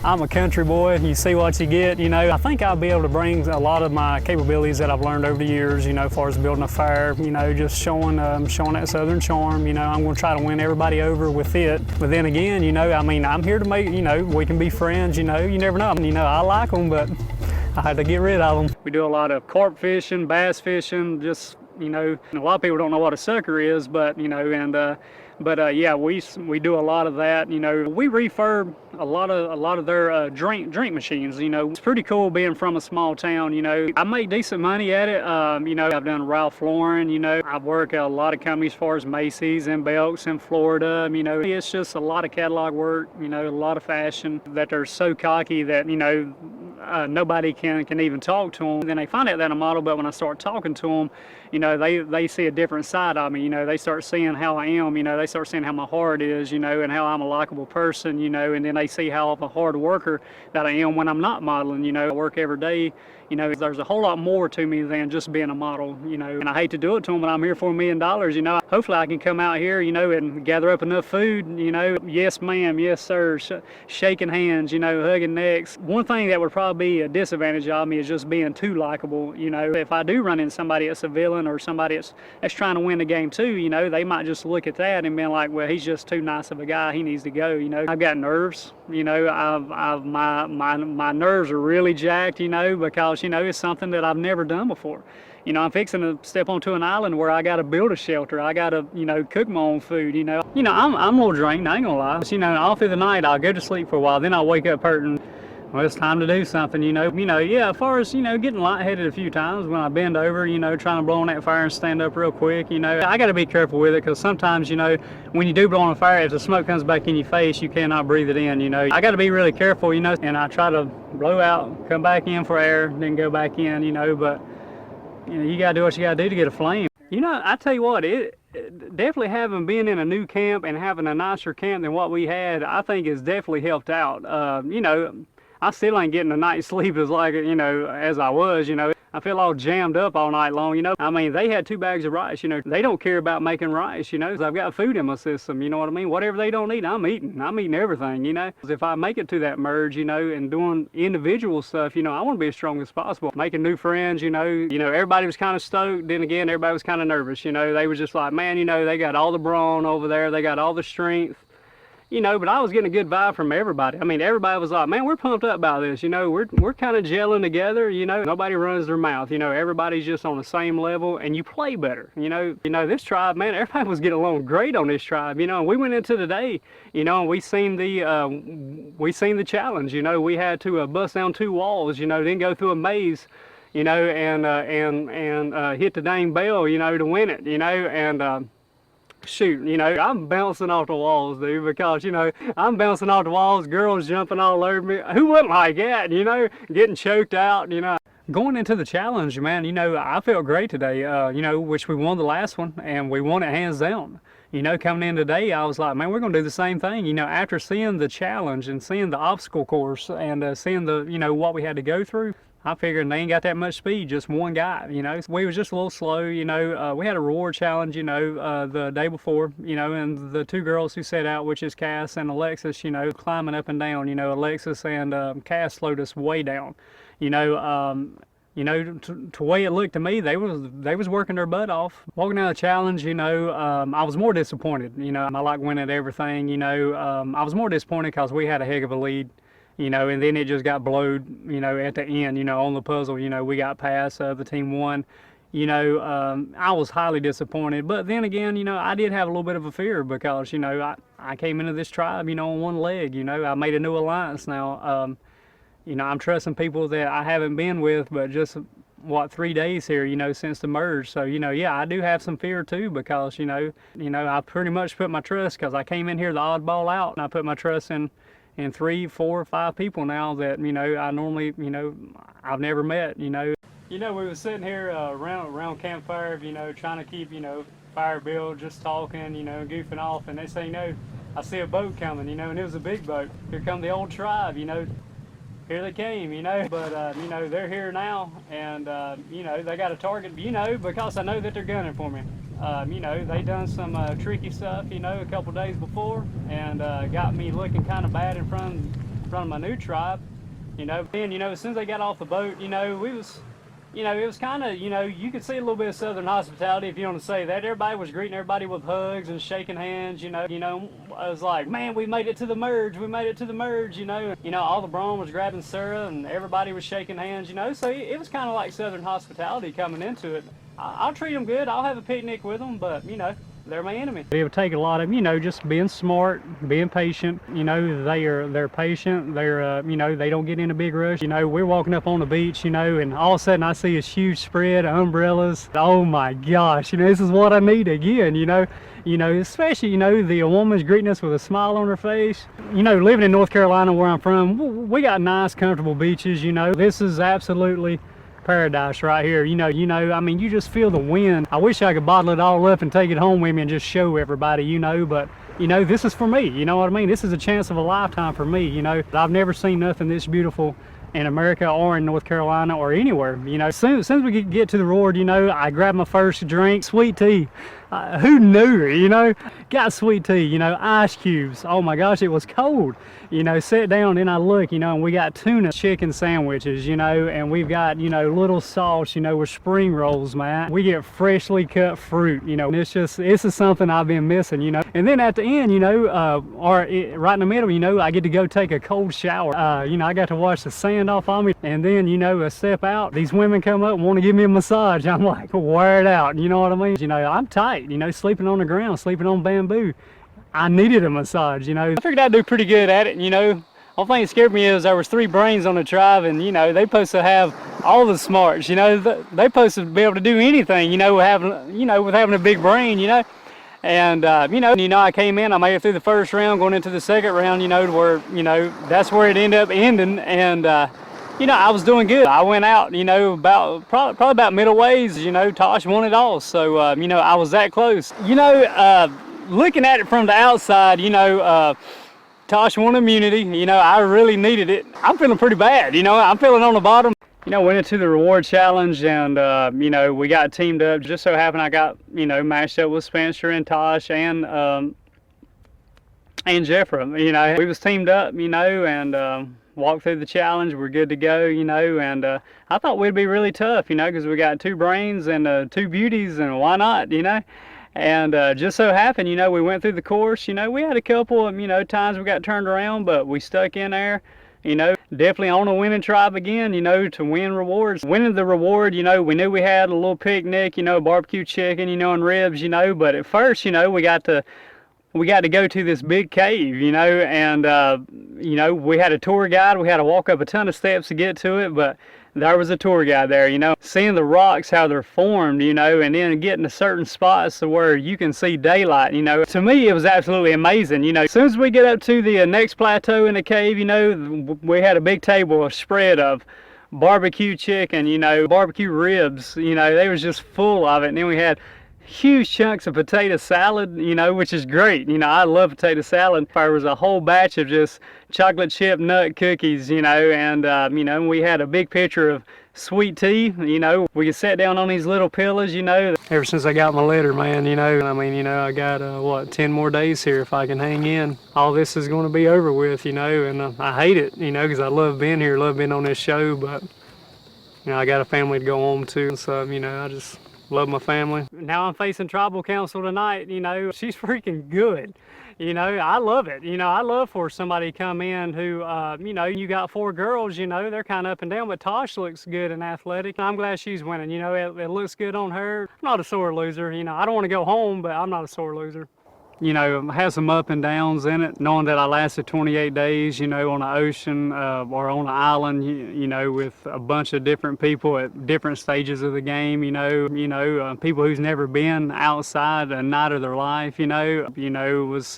I'm a country boy, you see what you get, you know. I think I'll be able to bring a lot of my capabilities that I've learned over the years, you know, as far as building a fire, you know, just showing that Southern charm, you know. I'm gonna try to win everybody over with it. But then again, you know, I mean, I'm here to make, you know, we can be friends, you know, you never know. You know, I like them, but I had to get rid of them. We do a lot of carp fishing, bass fishing, just, you know, a lot of people don't know what a sucker is, but, you know, and, yeah, we do a lot of that. You know, we refurb a lot of their drink machines. You know, it's pretty cool being from a small town. You know, I make decent money at it. You know, I've done Ralph Lauren. You know, I've worked at a lot of companies as far as Macy's and Belk's in Florida. You know, it's just a lot of catalog work. You know, a lot of fashion that they're so cocky that, you know, nobody can even talk to them. Then they find out that I'm a model, but when I start talking to them, you know, they see a different side of me. You know, they start seeing how I am. You know, they start seeing how my heart is, you know, and how I'm a likable person, you know, and then they see how of a hard worker that I am when I'm not modeling. You know, I work every day. You know, there's a whole lot more to me than just being a model, you know, and I hate to do it to them, but I'm here for $1 million, you know. Hopefully I can come out here, you know, and gather up enough food, you know, yes ma'am, yes sir, shaking hands, you know, hugging necks. One thing that would probably be a disadvantage of me is just being too likable, you know. If I do run into somebody that's a villain or somebody that's trying to win the game too, you know, they might just look at that and be like, well, he's just too nice of a guy, he needs to go, you know. I've got nerves, you know, my nerves are really jacked, you know, because, you know, it's something that I've never done before. You know, I'm fixing to step onto an island where I got to build a shelter. I got to, you know, cook my own food, you know. You know, I'm a little drained, I ain't gonna lie. You know, all through the night, I'll go to sleep for a while, then I'll wake up hurting. Well, it's time to do something, you know. Yeah, as far as, you know, getting lightheaded a few times when I bend over, you know, trying to blow on that fire and stand up real quick, you know. I got to be careful with it because sometimes, you know, when you do blow on a fire, if the smoke comes back in your face, you cannot breathe it in, you know. I got to be really careful, you know, and I try to blow out, come back in for air, then go back in, you know, but, you know, you got to do what you got to do to get a flame. You know, I tell you what, definitely having been in a new camp and having a nicer camp than what we had, I think has definitely helped out. You know, I still ain't getting a night's sleep as like, you know, as I was, you know. I feel all jammed up all night long, you know. I mean, they had 2 bags of rice, you know. They don't care about making rice, you know. I've got food in my system, you know what I mean? Whatever they don't eat, I'm eating everything, you know. If I make it to that merge, you know, and doing individual stuff, you know, I want to be as strong as possible. Making new friends, you know. Everybody was kind of stoked. Then again, everybody was kind of nervous, you know. They was just like, man, you know, they got all the brawn over there. They got all the strength. You know, but I was getting a good vibe from everybody. I mean, everybody was like, man, we're pumped up about this. You know, we're kind of gelling together, you know. Nobody runs their mouth, you know. Everybody's just on the same level and you play better, you know. This tribe, man, everybody was getting along great on this tribe, you know. And we went into the day, you know, and we seen the challenge, you know. We had to bust down 2 walls, you know, then go through a maze, you know, and hit the dang bell, you know, to win it, you know, and shoot, you know, I'm bouncing off the walls, dude, because, you know, I'm bouncing off the walls, girls jumping all over me. Who wouldn't like that, you know, getting choked out, you know. Going into the challenge, man, you know, I felt great today, you know, which we won the last one, and we won it hands down. You know, coming in today, I was like, man, we're going to do the same thing. You know, after seeing the challenge and seeing the obstacle course and seeing the, you know, what we had to go through, I figured they ain't got that much speed, just one guy, you know. We was just a little slow, you know. We had a reward challenge, you know, the day before, you know, and the 2 girls who set out, which is Cass and Alexis, you know, climbing up and down, you know. Alexis and Cass slowed us way down, you know. To way it looked to me, they was working their butt off. Walking down the challenge, you know, I was more disappointed, you know. I like winning everything, you know. I was more disappointed because we had a heck of a lead. You know, and then it just got blowed, you know, at the end, you know, on the puzzle, you know, we got past, the team won. You know, I was highly disappointed, but then again, you know, I did have a little bit of a fear because, you know, I came into this tribe, you know, on one leg, you know. I made a new alliance now. You know, I'm trusting people that I haven't been with, but just, 3 days here, you know, since the merge. So, you know, yeah, I do have some fear too because, you know, I pretty much put my trust because I came in here the oddball out and I put my trust in 3, 4, 5 people now that, you know, I normally, you know, I've never met, you know. You know, we were sitting here around campfire, you know, trying to keep, you know, fire build, just talking, you know, goofing off, and they say, you know, I see a boat coming, you know, and it was a big boat. Here come the old tribe, you know. Here they came, you know, but, you know, they're here now, and, you know, they got a target, you know, because I know that they're gunning for me. You know, they done some tricky stuff, you know, a couple days before, and got me looking kind of bad in front front of my new tribe, you know. And, you know, as soon as they got off the boat, you know, it was kind of, you know, you could see a little bit of Southern hospitality, if you want to say that. Everybody was greeting everybody with hugs and shaking hands, you know. I was like, man, we made it to the merge, we made it to the merge, you know. You know, all the brawn was grabbing Sarah and everybody was shaking hands, you know. So it was kind of like Southern hospitality coming into it. I'll treat them good, I'll have a picnic with them, but, you know, they're my enemy. It would take a lot of, you know, just being smart, being patient. You know, they're patient. They're, you know, they don't get in a big rush. You know, we're walking up on the beach, you know, and all of a sudden I see this huge spread of umbrellas. Oh my gosh, you know, this is what I need again, you know. You know, especially, you know, the woman's greeting us with a smile on her face. You know, living in North Carolina where I'm from, we got nice, comfortable beaches, you know. This is absolutely paradise right here. You know, I mean, you just feel the wind. I wish I could bottle it all up and take it home with me and just show everybody, you know, but, you know, this is for me, you know what I mean? This is a chance of a lifetime for me, you know. I've never seen nothing this beautiful in America or in North Carolina or anywhere, you know. As soon as we get to the Roar, you know, I grab my first drink, sweet tea. Who knew, you know? Got sweet tea, you know, ice cubes. Oh my gosh, it was cold. You know, sit down and I look, you know, and we got tuna chicken sandwiches, you know, and we've got, you know, little sauce, you know, with spring rolls, man. We get freshly cut fruit, you know, and this is something I've been missing, you know. And then at the end, you know, right in the middle, you know, I get to go take a cold shower. You know, I got to wash the sand off on me, and then, you know, a step out, these women come up and want to give me a massage. I'm like, wear it out, you know what I mean? You know, I'm tight, you know, sleeping on the ground, sleeping on bamboo. I needed a massage, you know. I figured I'd do pretty good at it, you know. Only thing that scared me is there was 3 brains on the tribe, and, you know, they supposed to have all the smarts, you know. They supposed to be able to do anything, you know, with having a big brain, you know. And, you know, I came in, I made it through the first round, going into the second round, you know, to where, you know, that's where it ended up ending. And, you know, I was doing good. I went out, you know, probably about middle ways, you know. Tosh won it all. So, you know, I was that close. You know, looking at it from the outside, you know, Tosh won immunity. You know, I really needed it. I'm feeling pretty bad, you know. I'm feeling on the bottom. You know, went into the reward challenge, and, you know, we got teamed up. Just so happened I got, you know, matched up with Spencer and Tosh and Jeffra. You know, we was teamed up, you know, and walked through the challenge. We're good to go, you know, and I thought we'd be really tough, you know, because we got 2 brains and 2 beauties, and why not, you know. And just so happened, you know, we went through the course. You know, we had a couple of, you know, times we got turned around, but we stuck in there. You know, definitely on a winning tribe again, you know, to win rewards. Winning the reward, you know, we knew we had a little picnic, you know, barbecue chicken, you know, and ribs, you know, but at first, you know, we got to go to this big cave, you know, and, you know, we had a tour guide. We had to walk up a ton of steps to get to it, but there was a tour guide there, you know. Seeing the rocks, how they're formed, you know, and then getting to certain spots to where you can see daylight, you know. To me, it was absolutely amazing, you know. As soon as we get up to the next plateau in the cave, you know, we had a big table, a spread of barbecue chicken, you know, barbecue ribs, you know, they was just full of it. And then we had huge chunks of potato salad, you know, which is great. You know, I love potato salad. There was a whole batch of just chocolate chip nut cookies, you know, and, you know, we had a big pitcher of sweet tea, you know. We could sit down on these little pillows, you know. Ever since I got my letter, man, you know, I mean, you know, I got, what, 10 more days here if I can hang in. All this is going to be over with, you know, and I hate it, you know, because I love being here, love being on this show, but, you know, I got a family to go home to, so, you know, I just love my family. Now I'm facing tribal council tonight, you know. She's freaking good. You know, I love it. You know, I love for somebody to come in who, you know, you got 4 girls, you know, they're kind of up and down, but Tosh looks good and athletic. I'm glad she's winning, you know, it looks good on her. I'm not a sore loser, you know. I don't want to go home, but I'm not a sore loser. You know, has some up and downs in it, knowing that I lasted 28 days, you know, on the ocean or on an island, you know, with a bunch of different people at different stages of the game, you know, people who's never been outside a night of their life, you know, it's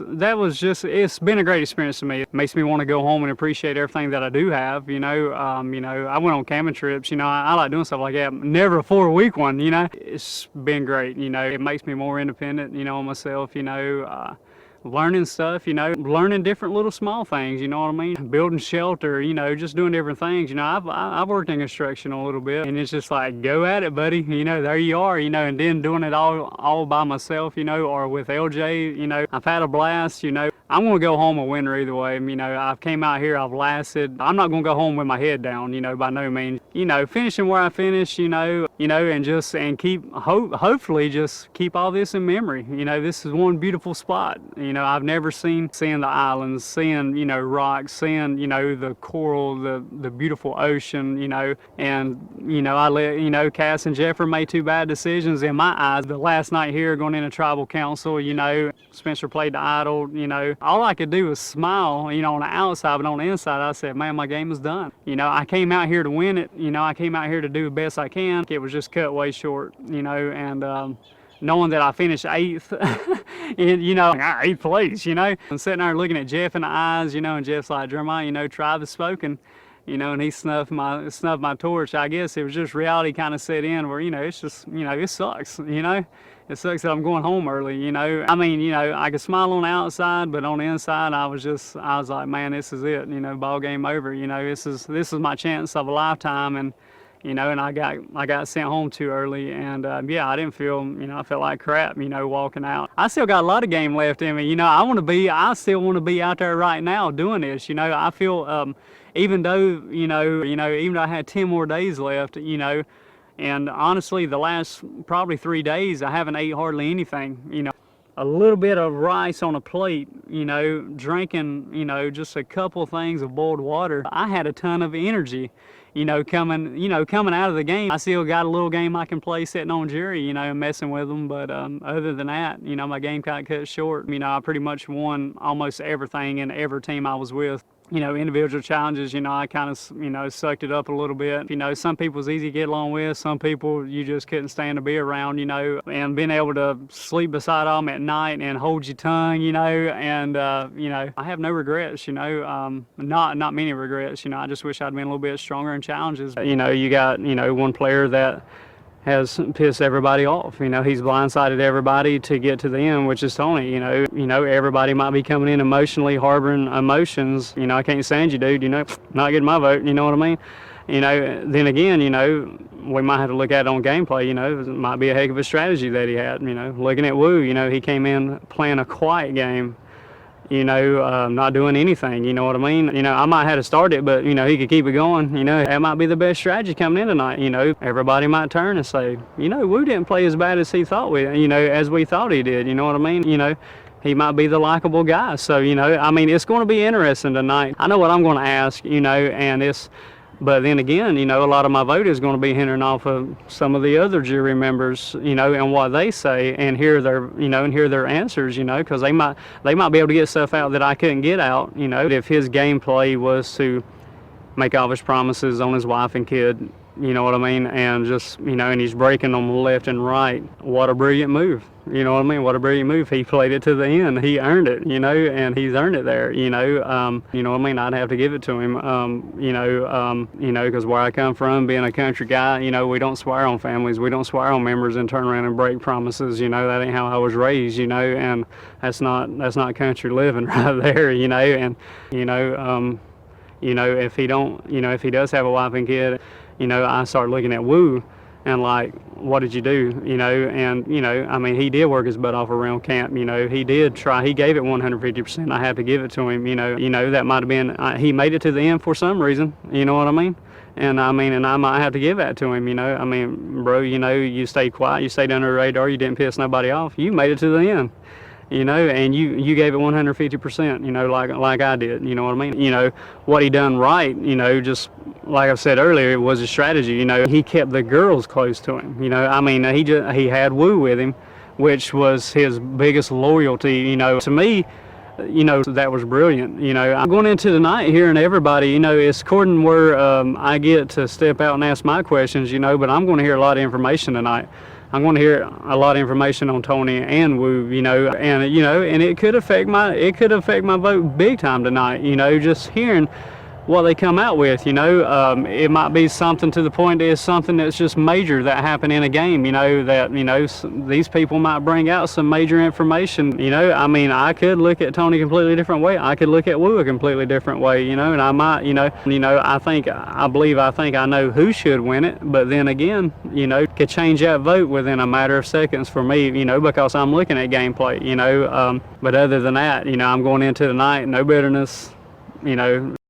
been a great experience to me. It makes me want to go home and appreciate everything that I do have, you know, I went on camping trips, you know, I like doing stuff like that, never a 4-week one, you know. It's been great, you know, it makes me more independent, you know, on myself, you know. Learning stuff, you know, learning different little small things, you know what I mean? Building shelter, you know, just doing different things. You know, I've worked in construction a little bit, and it's just like, go at it, buddy. You know, there you are, you know, and then doing it all by myself, you know, or with LJ, you know, I've had a blast, you know. I'm going to go home a winner either way. You know, I've came out here, I've lasted. I'm not going to go home with my head down, you know, by no means. You know, finishing where I finished, and hopefully just keep all this in memory. You know, this is one beautiful spot. You know, I've never seeing the islands, seeing, you know, rocks, seeing, you know, the coral, the beautiful ocean, you know, and, you know, I let, you know, Cass and Jeffrey made two bad decisions in my eyes. The last night here going into tribal council, you know, Spencer played the idol, you know, all I could do was smile, you know, on the outside, but on the inside, I said, man, my game is done. You know, I came out here to win it. You know, I came out here to do the best I can. It was just cut way short, you know, and knowing that I finished 8th, you know, 8th place, you know, and sitting there looking at Jeff in the eyes, you know, and Jeff's like, Jeremiah, you know, tribe is spoken, you know, and he snuffed my torch. I guess it was just reality kind of set in where, you know, it's just, you know, it sucks, you know. It sucks that I'm going home early, you know. I mean, you know, I could smile on the outside, but on the inside, I was like, man, this is it, you know, ball game over, you know, this is my chance of a lifetime, and, you know, and I got sent home too early, and yeah, I didn't feel, you know, I felt like crap, you know, walking out. I still got a lot of game left in me, you know. I still want to be out there right now doing this, you know. I feel, even though, even though I had 10 more days left, you know. And honestly, the last probably 3 days, I haven't ate hardly anything, you know. A little bit of rice on a plate, you know, drinking, you know, just a couple things of boiled water. I had a ton of energy, you know, coming out of the game. I still got a little game I can play sitting on Jerry, you know, messing with them. But other than that, you know, my game got cut short. You know, I pretty much won almost everything in every team I was with. You know, individual challenges, you know, I kind of, you know, sucked it up a little bit. You know, some people was easy to get along with. Some people you just couldn't stand to be around, you know. And being able to sleep beside them at night and hold your tongue, you know, and, you know, I have no regrets, you know, not many regrets. You know, I just wish I'd been a little bit stronger in challenges. You know, you got, you know, one player that has pissed everybody off. You know, he's blindsided everybody to get to the end, which is Tony. You know, everybody might be coming in emotionally, harboring emotions. You know, I can't stand you, dude. You know, not getting my vote. You know what I mean? You know, then again, you know, we might have to look at it on gameplay. You know, it might be a heck of a strategy that he had. You know, looking at Wu, you know, he came in playing a quiet game. You know, not doing anything, you know what I mean? You know, I might have to start it, but, you know, he could keep it going. You know, that might be the best strategy coming in tonight. You know, everybody might turn and say, you know, Wu didn't play as bad as he thought as we thought he did, you know what I mean? You know, he might be the likable guy. So, you know, I mean, it's going to be interesting tonight. I know what I'm going to ask, you know, but then again, you know, a lot of my vote is going to be hindering off of some of the other jury members, you know, and what they say, and hear their answers, you know, because they might be able to get stuff out that I couldn't get out, you know. If his gameplay was to make all his promises on his wife and kid, you know what I mean, and just, you know, and he's breaking them left and right. What a brilliant move, you know what I mean? What a brilliant move. He played it to the end. He earned it, you know, and he's earned it there, you know. You know what I mean? I'd have to give it to him, you know, because where I come from, being a country guy, you know, we don't swear on families. We don't swear on members and turn around and break promises, you know. That ain't how I was raised, you know, and that's not country living right there, you know. And, you know, if he does have a wife and kid, you know, I start looking at Wu and like, what did you do? You know, and, you know, I mean, he did work his butt off around camp. You know, he did try. He gave it 150%. I have to give it to him. You know, that might have been, he made it to the end for some reason. You know what I mean? And I might have to give that to him, you know. I mean, bro, you know, you stayed quiet. You stayed under the radar. You didn't piss nobody off. You made it to the end. You know, and you gave it 150%, you know, like I did, you know what I mean? You know, what he done right, you know, just like I said earlier, it was a strategy, you know. He kept the girls close to him, you know. I mean, he had Wu with him, which was his biggest loyalty, you know. To me, you know, that was brilliant, you know. I'm going into the night hearing everybody, you know, it's according where I get to step out and ask my questions, you know, but I'm going to hear a lot of information tonight. I'm going to hear a lot of information on Tony and Wu, you know, and it could affect my vote big time tonight, you know, just hearing what they come out with. It might be something to the point that it's something that's just major that happened in a game, that, these people might bring out some major information. I mean, I could look at Tony a completely different way. I could look at Wu a completely different way, and I might, I think I know who should win it, but then again, could change that vote within a matter of seconds for me, because I'm looking at gameplay, but other than that, I'm going into the night, no bitterness,